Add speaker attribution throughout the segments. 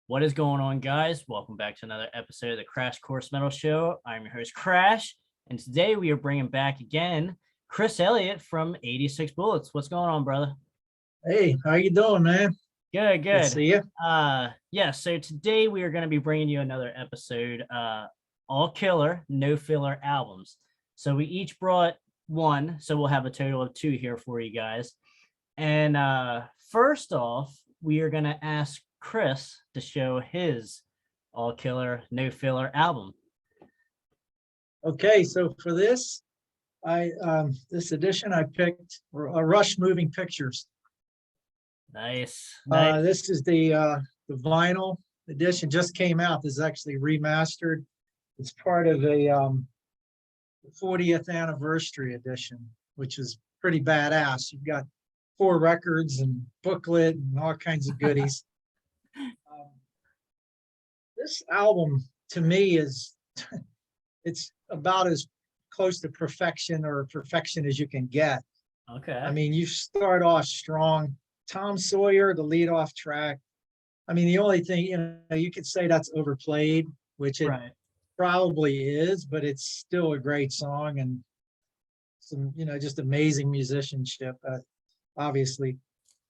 Speaker 1: What is going on, guys? Welcome back to another episode of the Crash Course Metal Show. I'm your host, Crash, and today we are bringing back again Chris Elliot from 86 Bullets. What's going on, brother?
Speaker 2: Hey, how you doing, man?
Speaker 1: Good,
Speaker 2: Good to
Speaker 1: good.
Speaker 2: see you.
Speaker 1: So today we are going to be bringing you another episode, all killer, no filler albums. So we each brought one, so we'll have a total of two here for you guys. And first off, we are going to ask Chris to show his all killer, no filler album.
Speaker 2: Okay, so for this, this edition I picked Rush Moving Pictures.
Speaker 1: Nice.
Speaker 2: This is the vinyl edition, just came out. This is actually remastered. It's part of a 40th anniversary edition, which is pretty badass. You've got 4 records and booklet and all kinds of goodies. This album to me is it's about as close to perfection as you can get.
Speaker 1: Okay.
Speaker 2: I mean, you start off strong. Tom Sawyer, the lead off track. I mean, the only thing, you could say that's overplayed, which it probably is, but it's still a great song and some, just amazing musicianship. Obviously,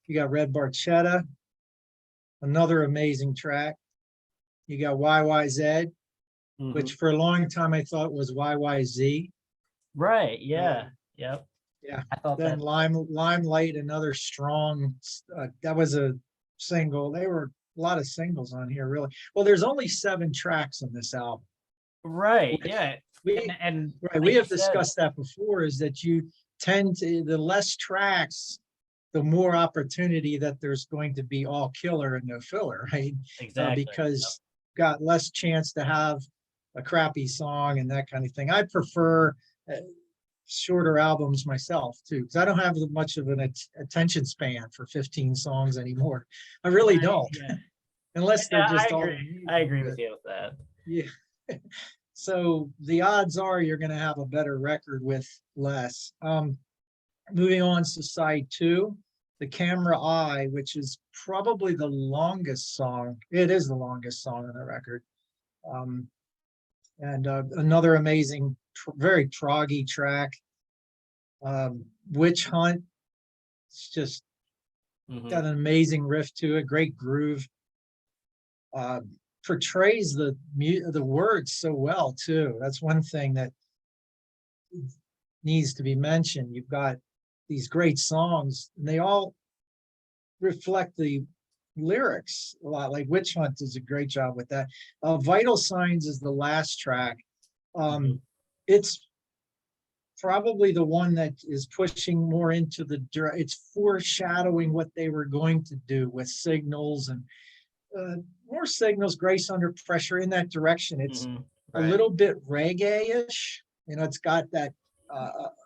Speaker 2: you got Red Barchetta, another amazing track. You got YYZ, which for a long time I thought was YYZ.
Speaker 1: Right. Yeah. Yep.
Speaker 2: Yeah.
Speaker 1: I thought
Speaker 2: then Limelight, another strong. That was a single. There were a lot of singles on here, really. Well, there's only 7 tracks on this album.
Speaker 1: Right. Yeah.
Speaker 2: We have discussed that before. Is that you tend to the less tracks, the more opportunity that there's going to be all killer and no filler, right?
Speaker 1: Exactly.
Speaker 2: Because got less chance to have a crappy song and that kind of thing. I prefer shorter albums myself too, because I don't have much of an attention span for 15 songs anymore. I really don't.
Speaker 1: Yeah.
Speaker 2: Unless they're just
Speaker 1: I agree with you with that.
Speaker 2: Yeah. So the odds are you're going to have a better record with less. Moving on to side 2, The Camera Eye, which is probably the longest song. It is the longest song on the record. And another amazing, very proggy track. Witch Hunt. It's just got an amazing riff to it, great groove. Portrays the words so well too. That's one thing that needs to be mentioned. You've got these great songs, and they all reflect the lyrics a lot. Like Witch Hunt does a great job with that. Vital Signs is the last track. It's probably the one that is pushing more into it's foreshadowing what they were going to do with Signals and more Signals, Grace Under Pressure, in that direction. It's a little bit reggae-ish. It's got that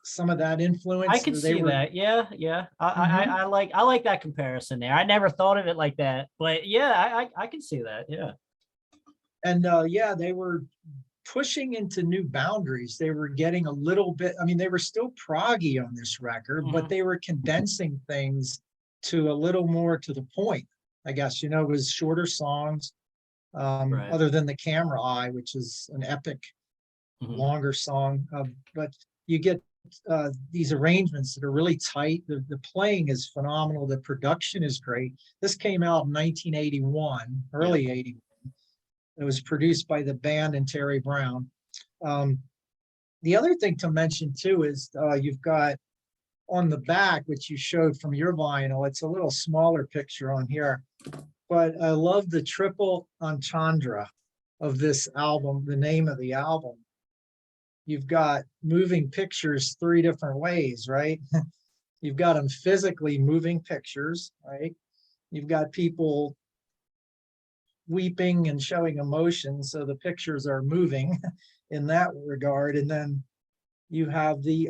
Speaker 2: some of that influence.
Speaker 1: I can see that. Yeah. I like that comparison there. I never thought of it like that, but yeah, I can see that. Yeah.
Speaker 2: And they were pushing into new boundaries. They were getting a little bit, they were still proggy on this record, but they were condensing things to a little more to the point, I guess. It was shorter songs, other than The Camera Eye, which is an epic, longer song. But you get these arrangements that are really tight. The playing is phenomenal. The production is great. This came out in 1981, early 81. It was produced by the band and Terry Brown. The other thing to mention too is you've got on the back, which you showed from your vinyl, it's a little smaller picture on here, but I love the triple entendre of this album, the name of the album. You've got moving pictures 3 different ways, right? You've got them physically moving pictures, right? You've got people weeping and showing emotion, so the pictures are moving in that regard. And then you have the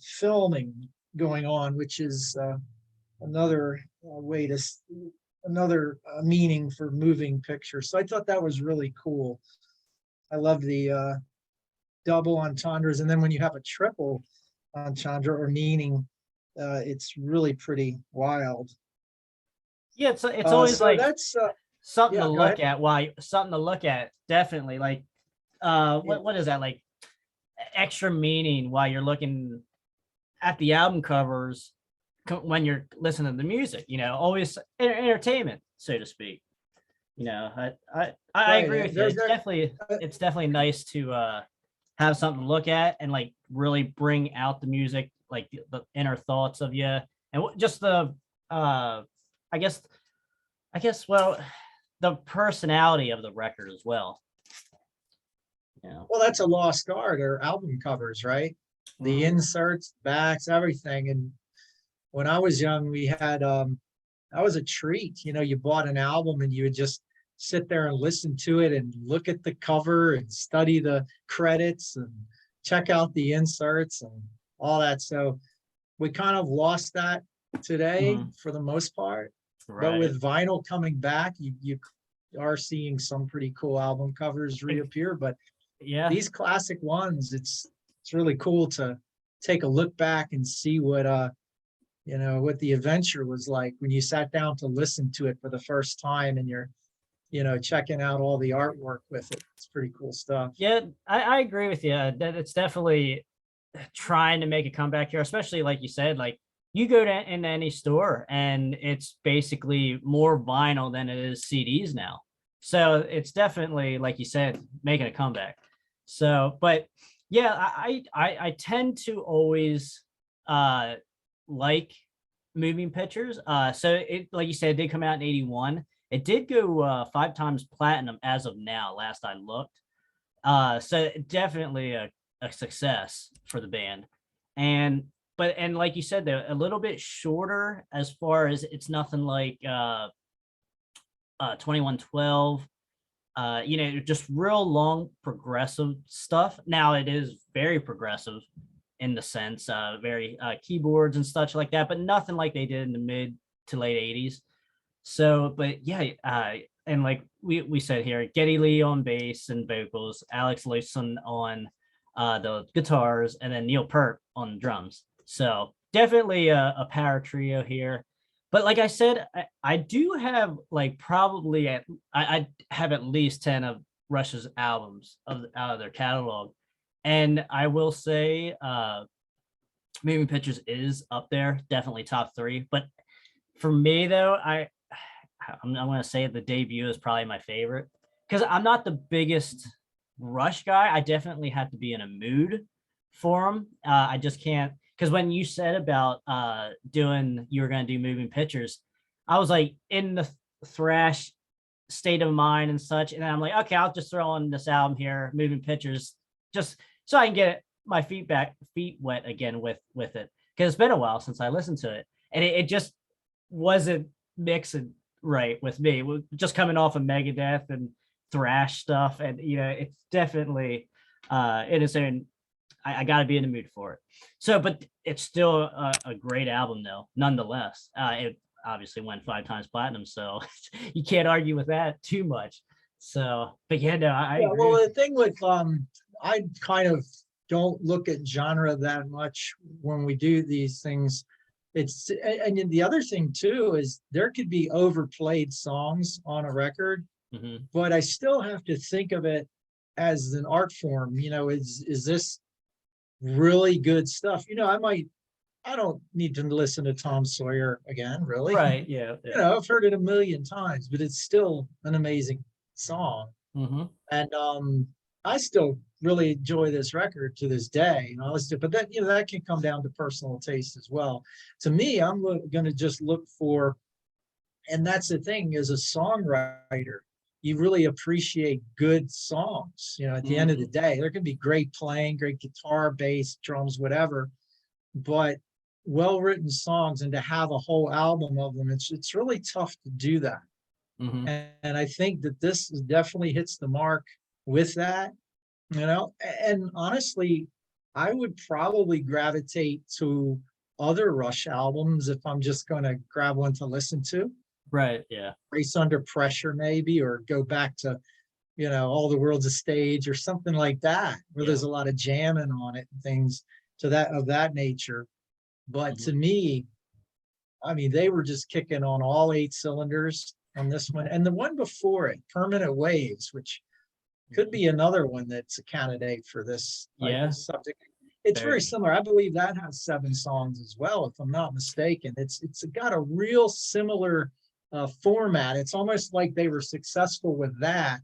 Speaker 2: filming going on, which is another meaning for moving pictures. So I thought that was really cool. I love the double entendres, and then when you have a triple entendre or meaning, it's really pretty wild.
Speaker 1: Yeah, it's always
Speaker 2: so
Speaker 1: like
Speaker 2: that's
Speaker 1: something
Speaker 2: Yeah,
Speaker 1: to
Speaker 2: go ahead.
Speaker 1: look at. Something to look at, definitely. Like, what is that, like, extra meaning while you're looking at the album covers when you're listening to the music? Always entertainment, so to speak. I agree
Speaker 2: Right.
Speaker 1: with you. It's definitely nice to have something to look at and like really bring out the music, like the inner thoughts of you, and just the I guess well, the personality of the record as well.
Speaker 2: Well, that's a lost art, or album covers, right? The inserts, backs, everything. And when I was young, we had that was a treat. You bought an album and you would just sit there and listen to it and look at the cover and study the credits and check out the inserts and all that. So we kind of lost that today for the most part. But with vinyl coming back, you are seeing some pretty cool album covers reappear. But
Speaker 1: yeah,
Speaker 2: these classic ones, it's really cool to take a look back and see what what the adventure was like when you sat down to listen to it for the first time, and you're checking out all the artwork with it. It's pretty cool stuff.
Speaker 1: Yeah, I agree with you that it's definitely trying to make a comeback here, especially like you said, like you go to into any store and it's basically more vinyl than it is CDs now. So it's definitely, like you said, making a comeback. So, but yeah, I tend to always like moving pictures. So it, like you said, it did come out in 81. It did go 5 times platinum as of now, last I looked. So definitely a success for the band. And like you said, they're a little bit shorter as far as it's nothing like 2112. Just real long progressive stuff. Now it is very progressive in the sense, very keyboards and such like that, but nothing like they did in the mid to late 80s. So, but yeah, and like we said here, Geddy Lee on bass and vocals, Alex Lifeson on the guitars, and then Neil Peart on drums. So definitely a power trio here. But like I said, I do have like probably I have at least 10 of Rush's albums out of their catalog. And I will say Moving Pictures is up there, definitely top 3. But for me though, I'm going to say the debut is probably my favorite, because I'm not the biggest Rush guy. I definitely have to be in a mood for them. I just can't, because when you said about you were going to do Moving Pictures, I was like in the thrash state of mind and such. And I'm like, okay, I'll just throw on this album here, Moving Pictures, just so I can get my feet wet again with it. Because it's been a while since I listened to it. And it just wasn't mixing right with me. We're just coming off of Megadeth and thrash stuff, and it's definitely in its own. I got to be in the mood for it. So, but it's still a great album though, nonetheless. It obviously went 5 times platinum, so you can't argue with that too much. So, but yeah, no, I agree.
Speaker 2: Well, the thing with I kind of don't look at genre that much when we do these things. And the other thing too is there could be overplayed songs on a record, but I still have to think of it as an art form. Is this really good stuff? I don't need to listen to Tom Sawyer again, really.
Speaker 1: Right? Yeah.
Speaker 2: I've heard it a million times, but it's still an amazing song. And I still really enjoy this record to this day. But that can come down to personal taste as well. To me, I'm going to just look for, and that's the thing, as a songwriter, you really appreciate good songs. At the end of the day, there can be great playing, great guitar, bass, drums, whatever, but well-written songs, and to have a whole album of them, it's really tough to do that. And I think that this definitely hits the mark with that. And honestly, I would probably gravitate to other Rush albums if I'm just going to grab one to listen to.
Speaker 1: Right. Yeah.
Speaker 2: Race Under Pressure, maybe, or go back to, All the World's a Stage or something like that, where there's a lot of jamming on it and things of that nature. But to me, I mean, they were just kicking on all 8 cylinders. on this one. And the one before it, Permanent Waves, which could be another one that's a candidate for this type of subject. It's very similar. I believe that has 7 songs as well, if I'm not mistaken. It's got a real similar format. It's almost like they were successful with that,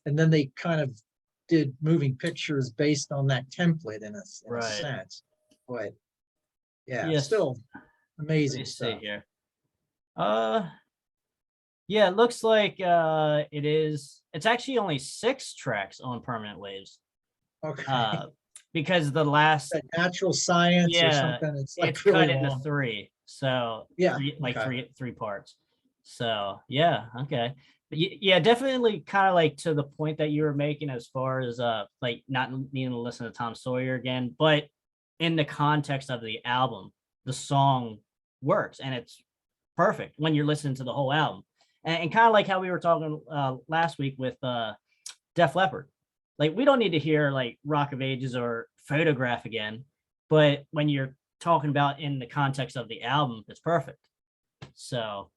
Speaker 2: and then they kind of did moving pictures based on that template in a sense. But yeah, still amazing stuff.
Speaker 1: Here. Yeah, it looks like it's actually only 6 tracks on Permanent Waves.
Speaker 2: Okay.
Speaker 1: Because the last
Speaker 2: Natural Science or something, it's like really
Speaker 1: cut into
Speaker 2: long.
Speaker 1: 3. So three parts. So yeah, okay. But yeah, definitely kind of like to the point that you were making as far as like not needing to listen to Tom Sawyer again, but in the context of the album, the song works and it's perfect when you're listening to the whole album. And kind of like how we were talking last week with Def Leppard. Like, we don't need to hear like Rock of Ages or Photograph again, but when you're talking about in the context of the album, it's perfect. So,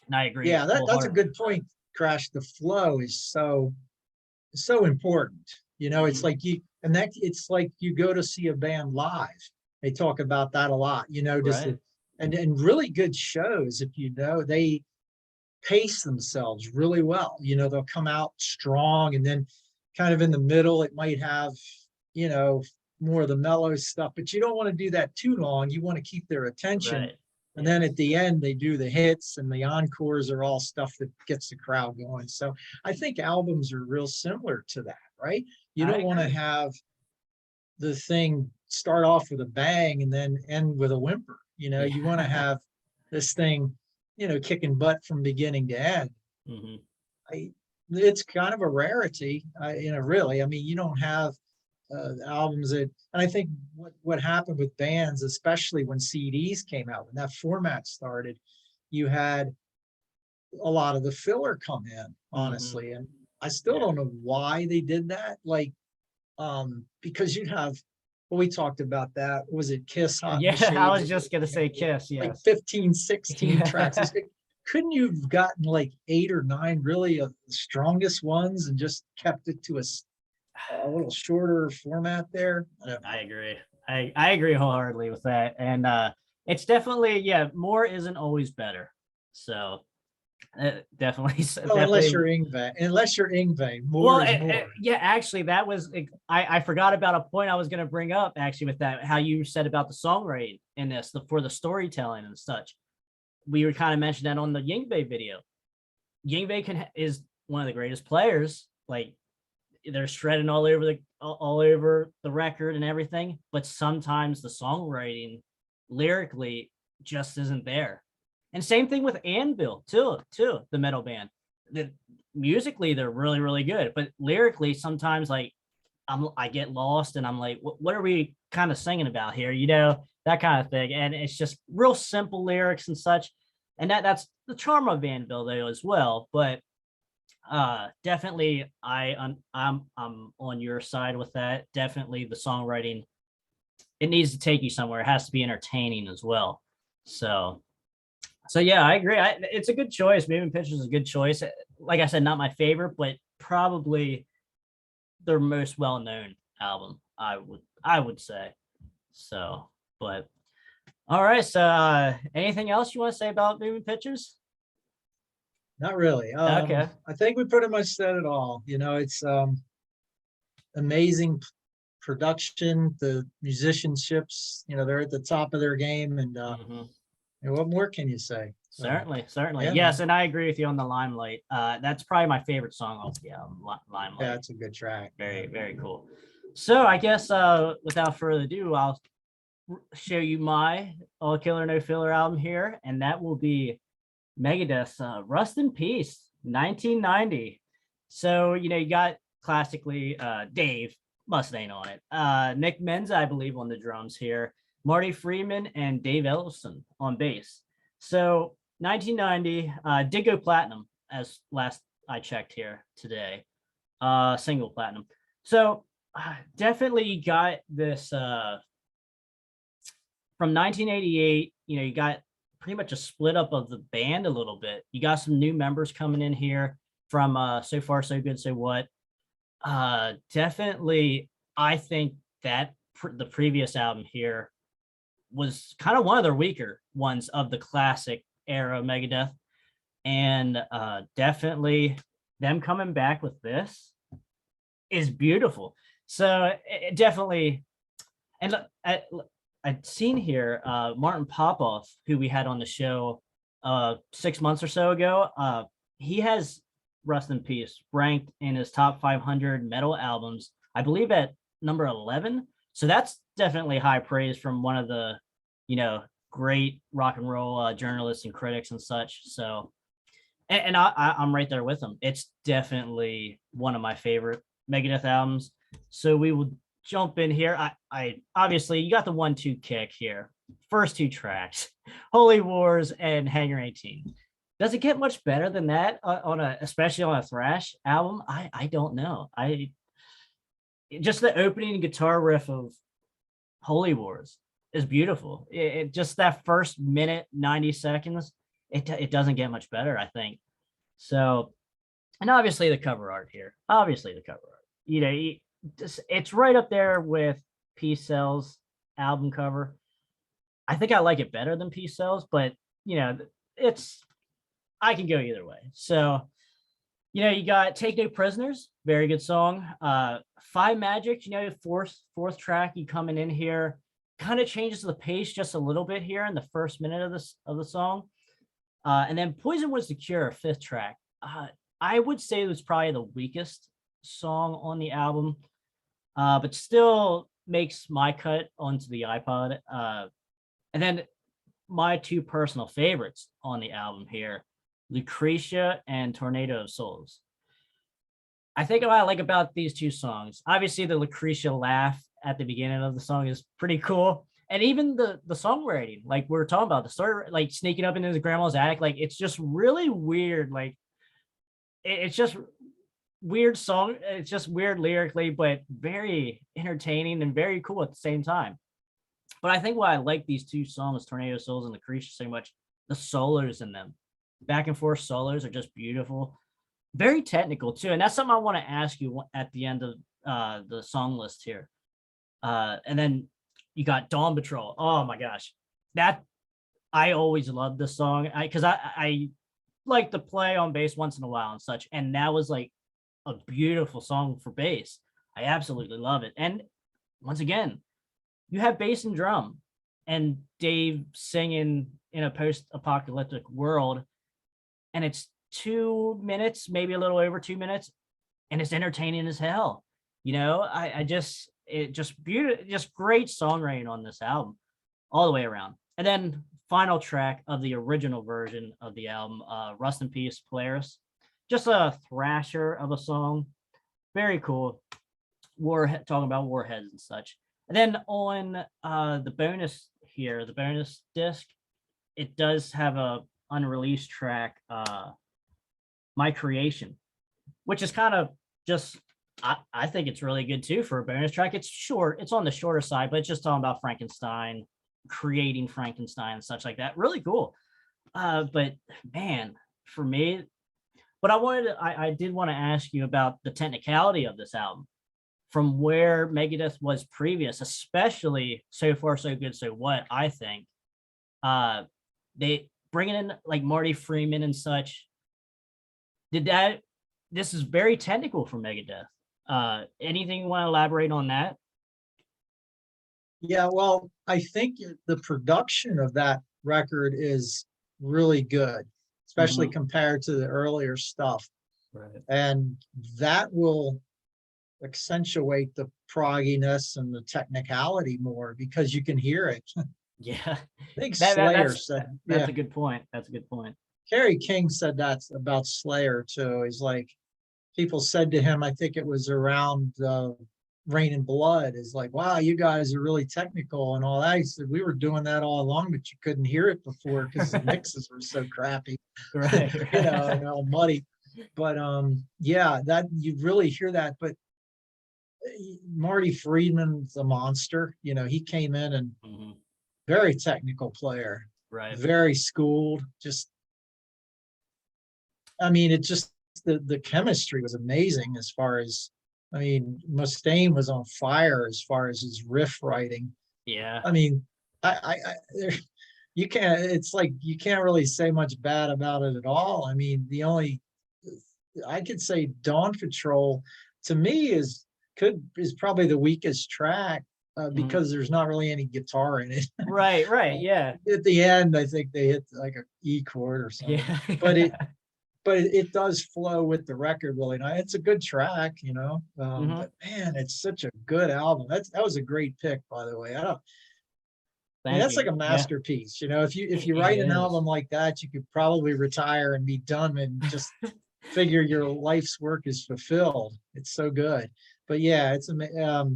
Speaker 1: and I agree.
Speaker 2: Yeah, that's a good point, Krash. The flow is so important. You know, it's like it's like you go to see a band live. They talk about that a lot. You know, just and really good shows. If you know, they pace themselves really well. You know, they'll come out strong, and then kind of in the middle, it might have, you know, more of the mellow stuff, but you don't want to do that too long. You want to keep their attention. And then at the end, they do the hits, and the encores are all stuff that gets the crowd going. So I think albums are real similar to that, right? You don't want to have the thing start off with a bang and then end with a whimper. You know, you want to have this thing, you know, kicking butt from beginning to end. It's kind of a rarity, you know, really. I mean, you don't have albums that, and I think what happened with bands, especially when CDs came out, when that format started, you had a lot of the filler come in, honestly. And I still don't know why they did that. Like, because you'd have, well, we talked about that. Was it Kiss? Hot
Speaker 1: Shades, I was just gonna say Kiss.
Speaker 2: Like 15, 16 tracks. Couldn't you have gotten like 8 or 9 really of the strongest ones and just kept it to a little shorter format there?
Speaker 1: I agree. I agree wholeheartedly with that. And it's definitely, more isn't always better. So definitely.
Speaker 2: Unless you're Yngwie, more is more.
Speaker 1: Yeah, actually, that was, I forgot about a point I was going to bring up actually with that, how you said about the songwriting in this, for the storytelling and such. We were kind of mentioned that on the Yngwie video. Yngwie is one of the greatest players. Like, they're shredding all over the record and everything, but sometimes the songwriting lyrically just isn't there. And same thing with Anvil too, the metal band. Musically, they're really, really good, but lyrically, sometimes like I get lost and I'm like, what are we kind of singing about here? You know, that kind of thing. And it's just real simple lyrics and such. And that's the charm of Anvil though as well. But definitely I'm on your side with that. Definitely the songwriting, it needs to take you somewhere. It has to be entertaining as well. So yeah, I agree. It's a good choice. Moving Pictures is a good choice. Like I said, not my favorite, but probably their most well-known album, I would say. So, but all right. So anything else you want to say about Moving Pictures?
Speaker 2: Not really.
Speaker 1: Okay.
Speaker 2: I think we pretty much said it all. You know, it's amazing production. The musicianships, you know, they're at the top of their game. And what more can you say?
Speaker 1: Certainly. Yeah, yes, and I agree with you on the Limelight. That's probably my favorite song off the album, Limelight.
Speaker 2: Yeah, it's a good track.
Speaker 1: Very, very cool. So I guess without further ado, I'll show you my All Killer No Filler album here, and that will be Megadeth's Rust in Peace, 1990. So, you know, you got classically Dave Mustaine on it. Nick Menza, I believe, on the drums here. Marty Freeman and Dave Ellison on bass. So 1990 did go platinum as last I checked here today. Single platinum. So definitely you got this from 1988, you know, you got pretty much a split up of the band a little bit. You got some new members coming in here from So Far So Good So What. Definitely, I think that the previous album here was kind of one of their weaker ones of the classic era Megadeth. And definitely them coming back with this is beautiful. So it definitely, and I'd seen here Martin Popoff, who we had on the show 6 months or so ago. He has, rest in peace, ranked in his top 500 metal albums, I believe at number 11. So that's definitely high praise from one of the, great rock and roll journalists and critics and such. So, and I'm right there with him. It's definitely one of my favorite Megadeth albums. So we will jump in here. I obviously, you got the 1-2 kick here. First two tracks, Holy Wars and Hangar 18. Does it get much better than that especially on a thrash album? I don't know. Just the opening guitar riff of Holy Wars is beautiful. It just that first minute 90 seconds, it doesn't get much better, I think. So, and obviously the cover art here. It's right up there with Peace Cells album cover. I think I like it better than Peace Cells, but I can go either way. So, you got Take No Prisoners, very good song. Five Magic, fourth track, you coming in here, kind of changes the pace just a little bit here in the first minute of the song. And then Poison Was the Cure, fifth track. I would say it was probably the weakest song on the album, but still makes my cut onto the iPod. And then my two personal favorites on the album here, Lucretia and Tornado of Souls. I think what I like about these two songs, obviously the Lucretia laugh at the beginning of the song is pretty cool. And even the songwriting, like we're talking about, the story, like sneaking up into his grandma's attic, like it's just really weird. Like it's just weird song. It's just weird lyrically, but very entertaining and very cool at the same time. But I think why I like these two songs, Tornado of Souls and Lucretia, so much, the solos in them. Back and forth solos are just beautiful. Very technical too. And that's something I want to ask you at the end of the song list here. And then you got Dawn Patrol. Oh my gosh. That I always loved this song. Because I like to play on bass once in a while and such. And that was like a beautiful song for bass. I absolutely love it. And once again, you have bass and drum and Dave singing in a post-apocalyptic world. And it's 2 minutes, maybe a little over 2 minutes, and it's entertaining as hell. It just beautiful, just great songwriting on this album all the way around. And then final track of the original version of the album, Rust in Peace, Polaris. Just a thrasher of a song. Very cool. Talking about warheads and such. And then on the bonus here, the bonus disc, it does have a unreleased track, My Creation, which is kind of just, I think it's really good too for a bonus track. It's short, it's on the shorter side, but it's just talking about Frankenstein, creating Frankenstein and such like that. Really cool. But man, for me, but I did want to ask you about the technicality of this album from where Megadeth was previous, especially So Far So Good So What. I think they bringing in like Marty Freeman and such. This is very technical for Megadeth. Anything you want to elaborate on that?
Speaker 2: Yeah, well, I think the production of that record is really good, especially compared to the earlier stuff.
Speaker 1: Right.
Speaker 2: And that will accentuate the progginess and the technicality more because you can hear it.
Speaker 1: Yeah.
Speaker 2: I think Slayer said
Speaker 1: that's a good point. That's a good point.
Speaker 2: Kerry King said that about Slayer too. He's like, people said to him, I think it was around Rain and Blood, is like, wow, you guys are really technical and all that. He said, we were doing that all along, but you couldn't hear it before because the mixes were so crappy.
Speaker 1: Right.
Speaker 2: And all muddy. But yeah, that you really hear that. But Marty Friedman's a monster. He came in and very technical player.
Speaker 1: Right.
Speaker 2: very schooled. Just, I mean, it just the chemistry was amazing as far as, I mean, Mustaine was on fire as far as his riff writing.
Speaker 1: Yeah.
Speaker 2: I mean, you can't, it's like you can't really say much bad about it at all. I mean, the only, I could say Dawn Patrol to me is probably the weakest track, because there's not really any guitar in it.
Speaker 1: Right. Yeah.
Speaker 2: At the end, I think they hit like a E chord or something,
Speaker 1: Yeah.
Speaker 2: but it does flow with the record really nice. It's a good track, you know. But man, it's such a good album. That was a great pick, by the way. I mean,
Speaker 1: Thank
Speaker 2: that's
Speaker 1: you.
Speaker 2: like a
Speaker 1: Yeah.
Speaker 2: masterpiece. You know, if you write
Speaker 1: It
Speaker 2: an
Speaker 1: is.
Speaker 2: album like that, you could probably retire and be done and just figure your life's work is fulfilled. It's so good. But yeah, it's a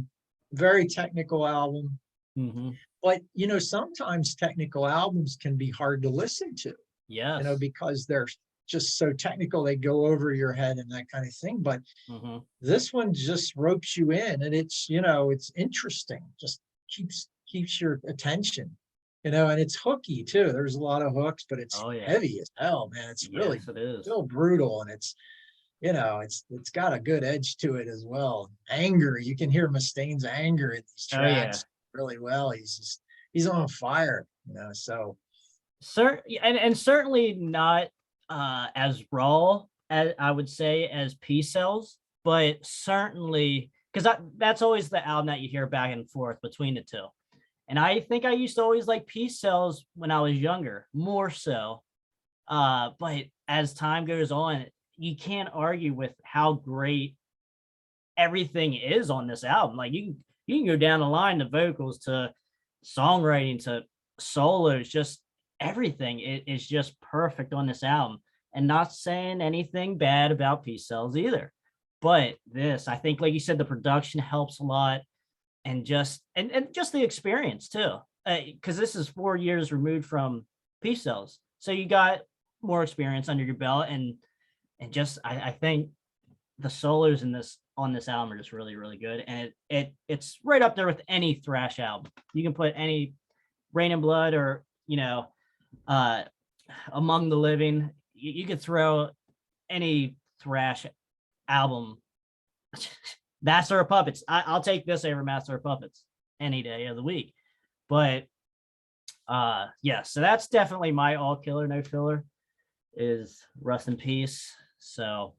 Speaker 2: very technical album.
Speaker 1: Mhm.
Speaker 2: But you know, sometimes technical albums can be hard to listen to, you know,
Speaker 1: Yes.
Speaker 2: because they're just so technical, they go over your head and that kind of thing. But
Speaker 1: Mhm.
Speaker 2: this one just ropes you in, and it's, you know, it's interesting, just keeps your attention, you know, and it's hooky too. There's a lot of hooks, but it's
Speaker 1: Oh yeah.
Speaker 2: heavy as hell, man. It's really
Speaker 1: Yes, it is.
Speaker 2: still brutal, and it's, you know, it's got a good edge to it as well. Anger, you can hear Mustaine's anger in these
Speaker 1: Oh yeah.
Speaker 2: tracks really well. He's on fire, you know. So
Speaker 1: And certainly not as raw as I would say as Peace Cells, but certainly because that's always the album that you hear back and forth between the two. And I think I used to always like Peace Cells when I was younger, more so. But as time goes on, you can't argue with how great everything is on this album. Like you can go down the line, the vocals to songwriting to solos, just everything is just perfect on this album. And not saying anything bad about Peace Cells either. But this, I think, like you said, the production helps a lot, and just just the experience too. Because this is 4 years removed from Peace Cells. So you got more experience under your belt, and just I think the solos in this on this album are just really, really good. And it's right up there with any thrash album. You can put any Rain and Blood or, you know, Among the Living. You could throw any thrash album. Master of Puppets. I'll take this over Master of Puppets any day of the week. But yeah, so that's definitely my all killer, no filler is Rust in Peace. So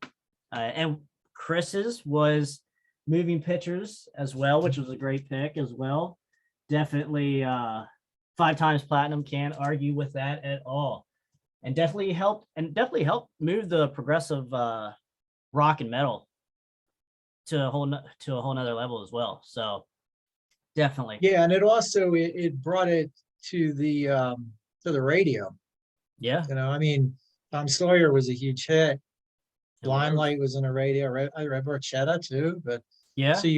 Speaker 1: and Chris's was Moving Pictures as well, which was a great pick as well. Definitely 5 times platinum, can't argue with that at all. And definitely helped move the progressive rock and metal to a whole nother level as well. So definitely.
Speaker 2: yeah, and it also it brought it to the radio.
Speaker 1: Yeah.
Speaker 2: You know, I mean, Tom Sawyer was a huge hit.
Speaker 1: It was.
Speaker 2: Limelight was in the radio. I read Barchetta too, but
Speaker 1: Yeah.
Speaker 2: so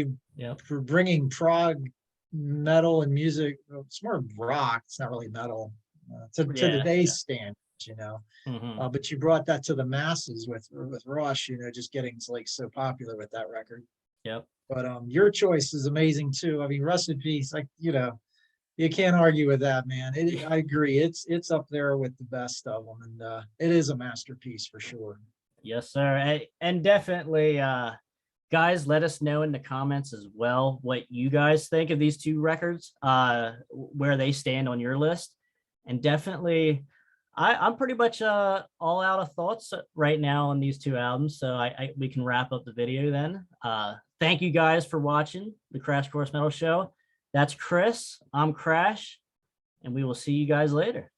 Speaker 2: for bringing prog metal and music, well, it's more rock. It's not really metal to today's standards, you know. But you brought that to the masses with Rush, you know, just getting like so popular with that record.
Speaker 1: Yep.
Speaker 2: But your choice is amazing too. I mean, Rust in Peace, like, you know, you can't argue with that, man. I agree. It's up there with the best of them, and it is a masterpiece for sure.
Speaker 1: Yes, sir. And definitely, guys, let us know in the comments as well what you guys think of these 2 records, where they stand on your list. And definitely, I'm pretty much all out of thoughts right now on these 2 albums. So we can wrap up the video then. Thank you guys for watching the Crash Course Metal Show. That's Chris. I'm Crash, and we will see you guys later.